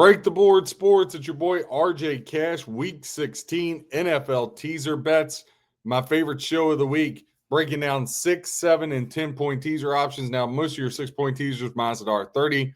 Break the board sports. It's your boy RJ Cash, week 16 NFL teaser bets. My favorite show of the week, breaking down 6, 7, and 10-point teaser options. Now, most of your 6-point teasers minus $1.30,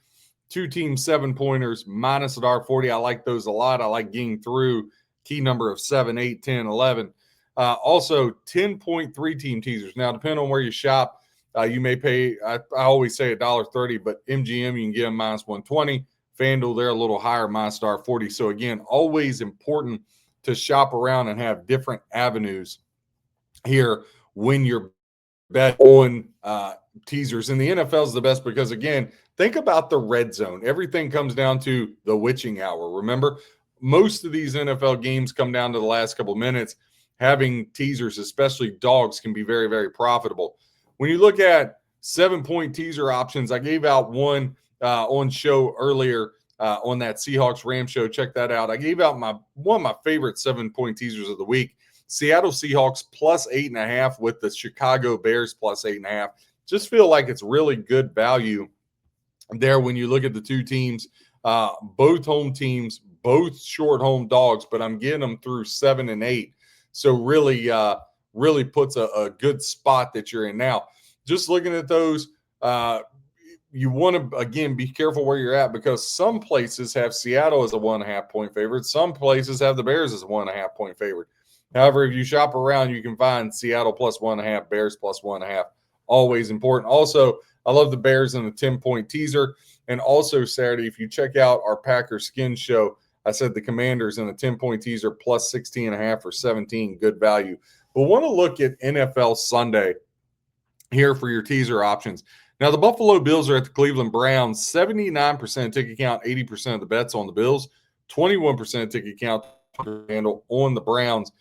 two team 7-pointers minus $1.40. I like those a lot. I like getting through key number of 7, 8, 10, 11. Also, 10-point 3-team teasers. Now, depending on where you shop, you may pay, I always say $1.30, but MGM, you can get them minus 120. FanDuel, they're a little higher, minus $1.40. So, again, always important to shop around and have different avenues here when you're bet on teasers. And the NFL is the best because, again, think about the red zone. Everything comes down to the witching hour. Remember, most of these NFL games come down to the last couple minutes. Having teasers, especially dogs, can be very, very profitable. When you look at 7-point teaser options, I gave out one on show earlier on that Seahawks-Rams show. Check that out. I gave out one of my favorite 7-point teasers of the week. Seattle Seahawks plus 8.5 with the Chicago Bears plus 8.5. Just feel like it's really good value there when you look at the two teams, both home teams, both short home dogs, but I'm getting them through 7 and 8. So really puts a good spot that you're in. Now, just looking at those, you want to, again, be careful where you're at because some places have Seattle as a 1.5-point favorite. Some places have the Bears as a 1.5-point favorite. However, if you shop around, you can find Seattle plus 1.5, Bears plus 1.5. Always important. Also, I love the Bears in the 10-point teaser. And also Saturday, if you check out our Packers Skin show, I said the Commanders in the 10-point teaser plus 16.5 or 17, good value. But want to look at NFL Sunday here for your teaser options. Now, the Buffalo Bills are at the Cleveland Browns. 79% ticket count, 80% of the bets on the Bills. 21% ticket count handle on the Browns.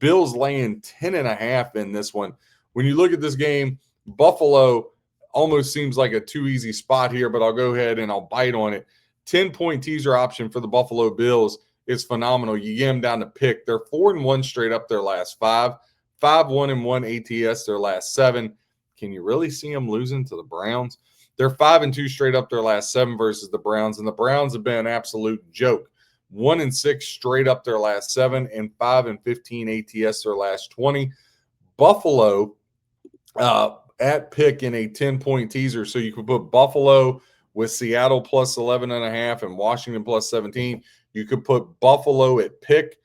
Bills laying 10.5 in this one. When you look at this game, Buffalo almost seems like a too easy spot here, but I'll go ahead and I'll bite on it. 10-point teaser option for the Buffalo Bills is phenomenal. You get them down to pick. They're 4-1 straight up their last 5. 5-1-1 ATS their last 7. Can you really see them losing to the Browns? They're 5-2 straight up their last 7 versus the Browns, and the Browns have been an absolute joke. 1-6 straight up their last 7, and 5-15 ATS their last 20. Buffalo at pick in a 10-point teaser, so you could put Buffalo with Seattle plus 11.5 and Washington plus 17. You could put Buffalo at pick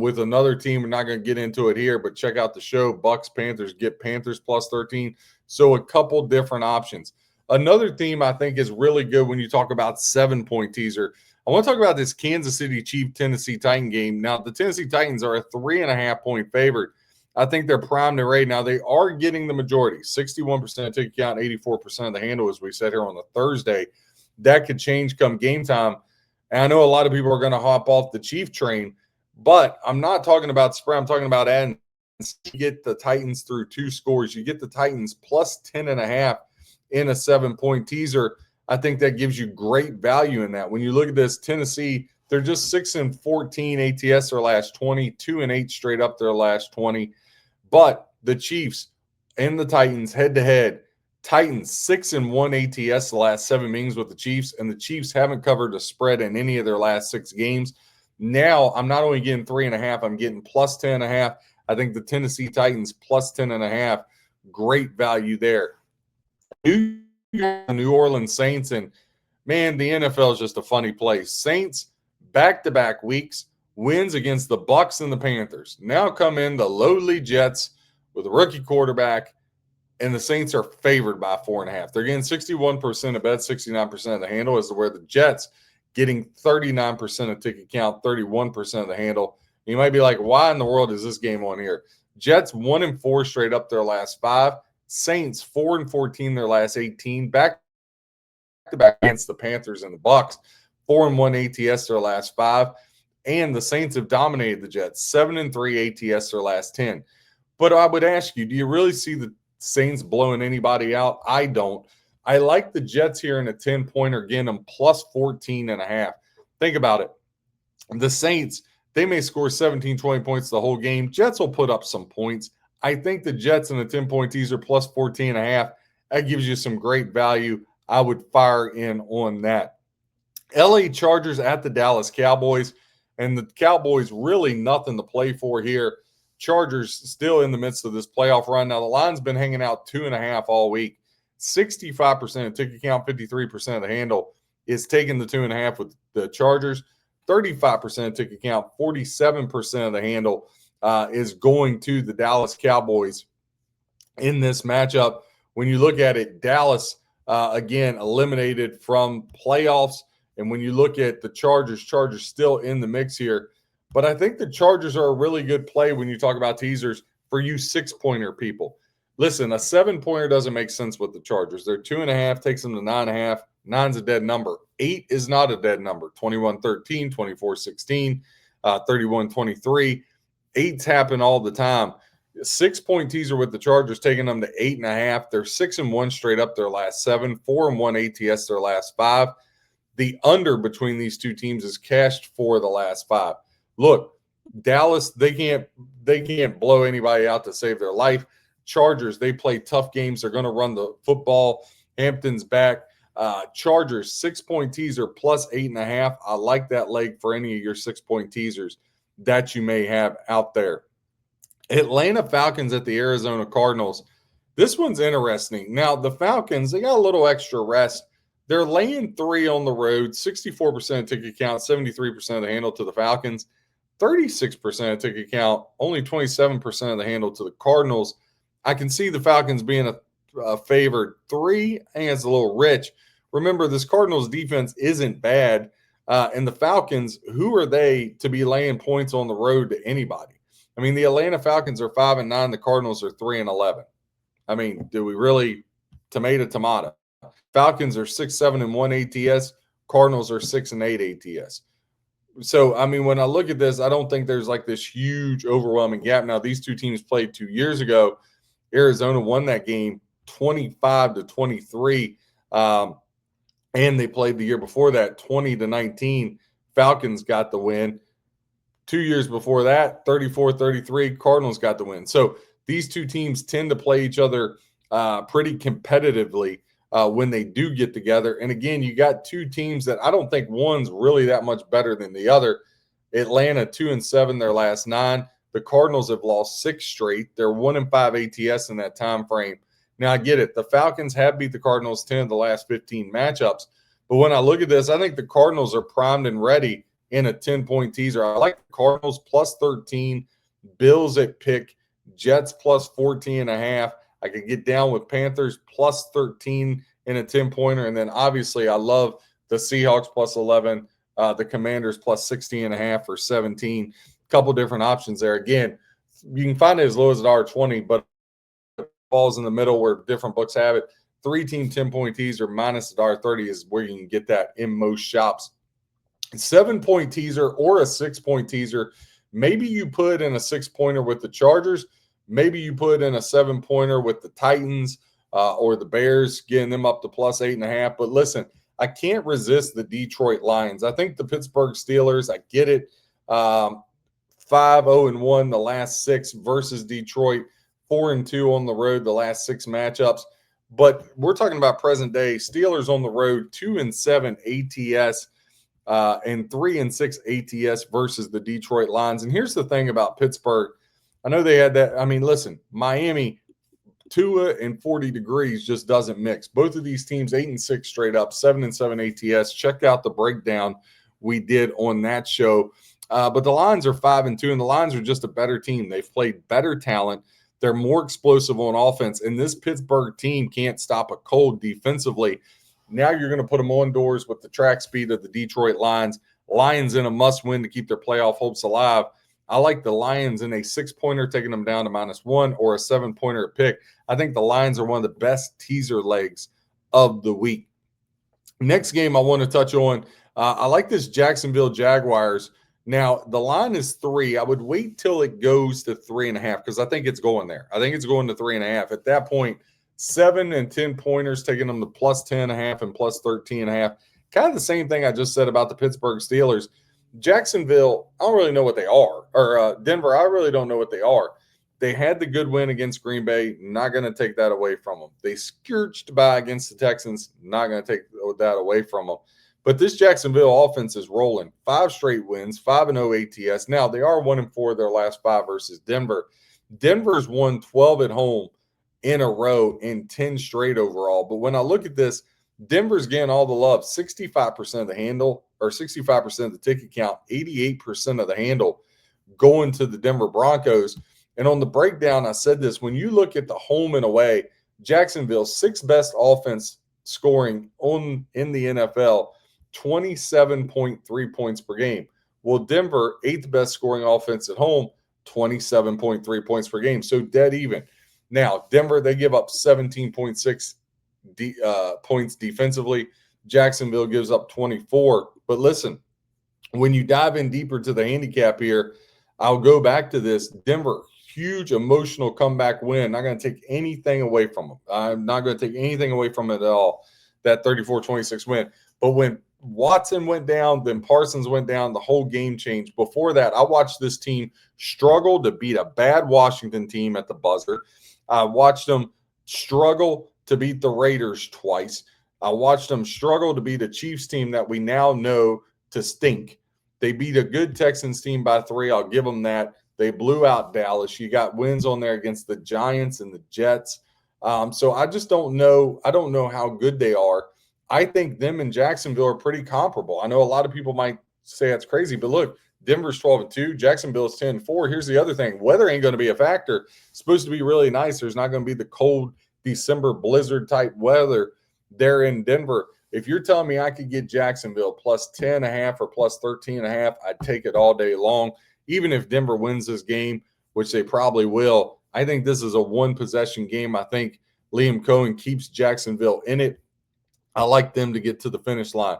with another team. We're not going to get into it here, but check out the show. Bucks, Panthers, get Panthers plus 13. So a couple different options. Another theme I think is really good when you talk about 7-point teaser. I want to talk about this Kansas City Chiefs Tennessee Titan game. Now, the Tennessee Titans are a 3.5-point favorite. I think they're primed and ready. Now, they are getting the majority, 61% ticket count, 84% of the handle, as we said here on the Thursday. That could change come game time. And I know a lot of people are going to hop off the Chief train, but I'm not talking about spread. I'm talking about adding. You get the Titans through 2 scores. You get the Titans plus 10.5 in a 7-point teaser. I think that gives you great value in that. When you look at this, Tennessee, they're just 6-14 ATS their last 20, 2-8 straight up their last 20. But the Chiefs and the Titans head-to-head, Titans 6-1 ATS the last 7 meetings with the Chiefs, and the Chiefs haven't covered a spread in any of their last 6 games. Now, I'm not only getting 3.5, I'm getting plus 10.5. I think the Tennessee Titans plus 10.5, great value there. New Orleans Saints, and man, the NFL is just a funny place. Saints, back-to-back weeks, wins against the Bucks and the Panthers. Now come in the lowly Jets with a rookie quarterback, and the Saints are favored by 4.5. They're getting 61% of bets, 69% of the handle, as to where the Jets getting 39% of ticket count, 31% of the handle. You might be like, why in the world is this game on here? Jets 1-4 straight up their last 5. Saints 4-14 their last 18. Back to back against the Panthers and the Bucks. 4-1 ATS their last 5. And the Saints have dominated the Jets. 7-3 ATS their last 10. But I would ask you, do you really see the Saints blowing anybody out? I don't. I like the Jets here in a 10-pointer, getting them plus 14.5. Think about it. The Saints, they may score 17, 20 points the whole game. Jets will put up some points. I think the Jets in a 10-point teaser plus 14.5, that gives you some great value. I would fire in on that. LA Chargers at the Dallas Cowboys, and the Cowboys really nothing to play for here. Chargers still in the midst of this playoff run. Now, the line's been hanging out 2.5 all week. 65% of ticket count, 53% of the handle is taking the 2.5 with the Chargers. 35% of ticket count, 47% of the handle is going to the Dallas Cowboys in this matchup. When you look at it, Dallas, again, eliminated from playoffs. And when you look at the Chargers still in the mix here. But I think the Chargers are a really good play when you talk about teasers for you 6-pointer people. Listen, a 7-pointer doesn't make sense with the Chargers. They're 2.5, takes them to 9.5. 9's a dead number. 8 is not a dead number. 21-13, 24-16, 31-23. 8s happen all the time. 6-point teaser with the Chargers taking them to 8.5. They're 6-1 straight up their last 7, 4-1 ATS their last 5. The under between these two teams is cashed for the last 5. Look, Dallas, they can't blow anybody out to save their life. Chargers, they play tough games. They're going to run the football. Hampton's back. Chargers, 6-point teaser plus 8.5. I like that leg for any of your 6-point teasers that you may have out there. Atlanta Falcons at the Arizona Cardinals. This one's interesting. Now, the Falcons, they got a little extra rest. They're laying 3 on the road, 64% of ticket count, 73% of the handle to the Falcons, 36% of ticket count, only 27% of the handle to the Cardinals. I can see the Falcons being a favored 3. I think it's a little rich. Remember, this Cardinals defense isn't bad. And the Falcons, who are they to be laying points on the road to anybody? I mean, the Atlanta Falcons are 5-9. The Cardinals are 3-11. I mean, do we really tomato? Falcons are 6-7-1 ATS. Cardinals are 6-8 ATS. So, I mean, when I look at this, I don't think there's like this huge overwhelming gap. Now, these two teams played 2 years ago. Arizona won that game 25-23. And they played the year before that 20-19. Falcons got the win. 2 years before that, 34-33, Cardinals got the win. So these two teams tend to play each other pretty competitively when they do get together. And again, you got two teams that I don't think one's really that much better than the other. Atlanta 2-7 their last 9. The Cardinals have lost 6 straight. They're 1-5 ATS in that time frame. Now, I get it. The Falcons have beat the Cardinals 10 of the last 15 matchups. But when I look at this, I think the Cardinals are primed and ready in a 10-point teaser. I like the Cardinals plus 13, Bills at pick, Jets plus 14.5. I could get down with Panthers plus 13 in a 10-pointer. And then obviously I love the Seahawks plus 11, the Commanders plus 16.5 or 17. A couple different options there. Again, you can find it as low as $1.20, but it falls in the middle where different books have it. 3-team 10-point teaser minus $1.30 is where you can get that in most shops. 7-point teaser or a 6-point teaser. Maybe you put in a 6-pointer with the Chargers. Maybe you put in a 7-pointer with the Titans or the Bears, getting them up to plus 8.5. But listen, I can't resist the Detroit Lions. I think the Pittsburgh Steelers, I get it. 5-0-1 the last 6 versus Detroit. 4-2 on the road the last 6 matchups. But we're talking about present day. Steelers on the road, 2-7 ATS. And 3-6 ATS versus the Detroit Lions. And here's the thing about Pittsburgh. I know they had that. I mean, listen, Miami, Tua and 40 degrees just doesn't mix. Both of these teams, 8-6 straight up, 7-7 ATS. Check out the breakdown we did on that show. But the Lions are 5-2, and the Lions are just a better team. They've played better talent. They're more explosive on offense, and this Pittsburgh team can't stop a cold defensively. Now you're going to put them on doors with the track speed of the Detroit Lions. Lions in a must-win to keep their playoff hopes alive. I like the Lions in a 6-pointer, taking them down to -1, or a 7-pointer at pick. I think the Lions are one of the best teaser legs of the week. Next game I want to touch on, I like this Jacksonville Jaguars. Now, the line is 3. I would wait till it goes to 3.5 because I think it's going there. I think it's going to 3.5. At that point, 7 and 10 pointers, taking them to plus 10.5 and plus 13.5. Kind of the same thing I just said about the Pittsburgh Steelers. Jacksonville, I don't really know what they are. Or Denver, I really don't know what they are. They had the good win against Green Bay. Not going to take that away from them. They scorched by against the Texans. Not going to take that away from them. But this Jacksonville offense is rolling. 5 straight wins, 5-0 ATS. Now, they are 1-4 their last 5 versus Denver. Denver's won 12 at home in a row and 10 straight overall. But when I look at this, Denver's getting all the love. 65% of the handle, or 65% of the ticket count, 88% of the handle going to the Denver Broncos. And on the breakdown, I said this, when you look at the home and away, Jacksonville's 6th best offense scoring in the NFL, 27.3 points per game. Well, Denver, 8th best scoring offense at home, 27.3 points per game. So dead even. Now, Denver, they give up 17.6 points defensively. Jacksonville gives up 24. But listen, when you dive in deeper to the handicap here, I'll go back to this. Denver, huge emotional comeback win. Not going to take anything away from them. I'm not going to take anything away from it at all, that 34-26 win. But when Watson went down, then Parsons went down, the whole game changed. Before that, I watched this team struggle to beat a bad Washington team at the buzzer. I watched them struggle to beat the Raiders twice. I watched them struggle to beat a Chiefs team that we now know to stink. They beat a good Texans team by 3. I'll give them that. They blew out Dallas. You got wins on there against the Giants and the Jets. So I just don't know. I don't know how good they are. I think them and Jacksonville are pretty comparable. I know a lot of people might say that's crazy, but look, Denver's 12-2, Jacksonville's 10-4. Here's the other thing. Weather ain't going to be a factor. It's supposed to be really nice. There's not going to be the cold December blizzard type weather there in Denver. If you're telling me I could get Jacksonville plus 10.5 or plus 13.5, I'd take it all day long. Even if Denver wins this game, which they probably will, I think this is a one-possession game. I think Liam Cohen keeps Jacksonville in it. I like them to get to the finish line.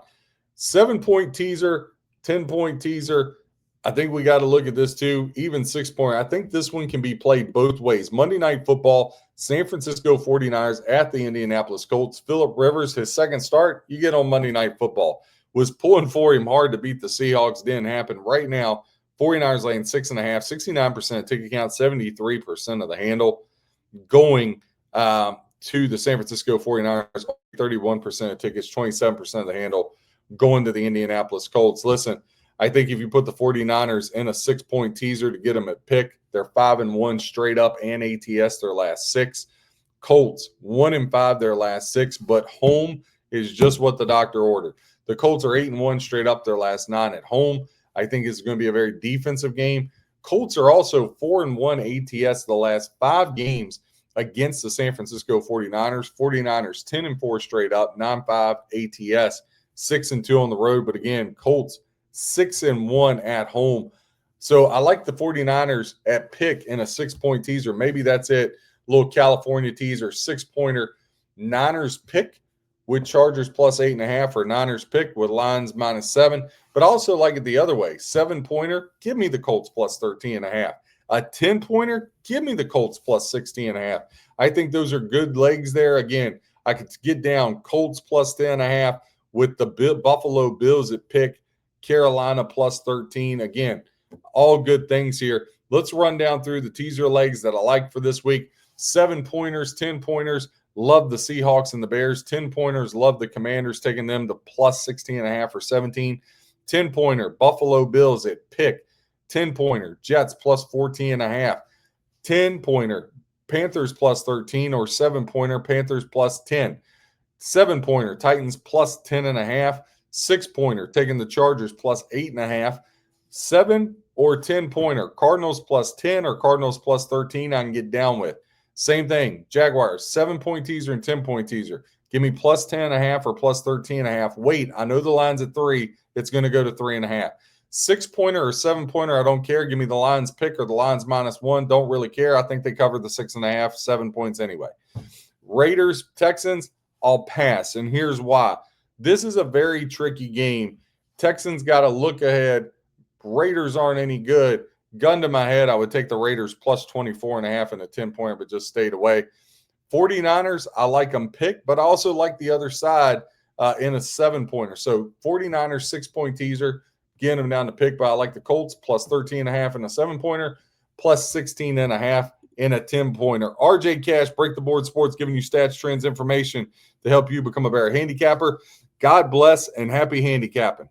7-point teaser, 10-point teaser. I think we got to look at this too. Even 6-point. I think this one can be played both ways. Monday Night Football, San Francisco 49ers at the Indianapolis Colts. Phillip Rivers, his second start, you get on Monday Night Football. Was pulling for him hard to beat the Seahawks. Didn't happen. Right now, 49ers laying 6.5, 69% ticket count, 73% of the handle. Going to the San Francisco 49ers, 31% of tickets, 27% of the handle going to the Indianapolis Colts. Listen, I think if you put the 49ers in a 6-point teaser to get them at pick, they're 5-1 straight up and ATS their last 6. Colts 1-5 their last 6, but home is just what the doctor ordered. The Colts are 8-1 straight up their last 9 at home. I think it's going to be a very defensive game. Colts are also 4-1 ATS the last 5 games against the San Francisco 49ers. 49ers 10-4 straight up, 9-5 ATS, 6-2 on the road. But again, Colts 6-1 at home. So I like the 49ers at pick in a 6-point teaser. Maybe that's it. Little California teaser, 6-pointer. Niners pick with Chargers plus 8.5, or Niners pick with lines -7. But I also like it the other way. 7-pointer, give me the Colts plus 13.5. A 10-pointer, give me the Colts plus 16.5. I think those are good legs there. Again, I could get down Colts plus 10.5 with the Buffalo Bills at pick, Carolina plus 13. Again, all good things here. Let's run down through the teaser legs that I like for this week. 7-pointers, 10-pointers. Love the Seahawks and the Bears. 10-pointers, love the Commanders, taking them to plus 16.5 or 17. 10-pointer, Buffalo Bills at pick. 10-pointer, Jets plus 14.5. 10-pointer, Panthers plus 13, or 7-pointer, Panthers plus 10. 7-pointer, Titans plus 10.5. 6-pointer, taking the Chargers plus 8.5. 7 or 10-pointer, Cardinals plus 10 or Cardinals plus 13, I can get down with. Same thing, Jaguars, 7-point teaser and 10-point teaser. Give me plus 10.5 or plus 13.5. Wait, I know the line's at 3. It's going to go to 3.5. 6-pointer or 7-pointer, I don't care. Give me the line's pick or the line's -1. Don't really care. I think they covered the 6.5, 7 points anyway. Raiders, Texans, I'll pass. And here's why. This is a very tricky game. Texans got to look ahead. Raiders aren't any good. Gun to my head, I would take the Raiders plus 24.5 and a 10-pointer, but just stayed away. 49ers, I like them pick, but I also like the other side in a 7-pointer. So 49ers 6-point teaser, getting them down to pick, but I like the Colts plus 13.5 and a 7-pointer, plus 16.5 in a 10-pointer. RJ Cash, Break the Board Sports, giving you stats, trends, information to help you become a better handicapper. God bless and happy handicapping.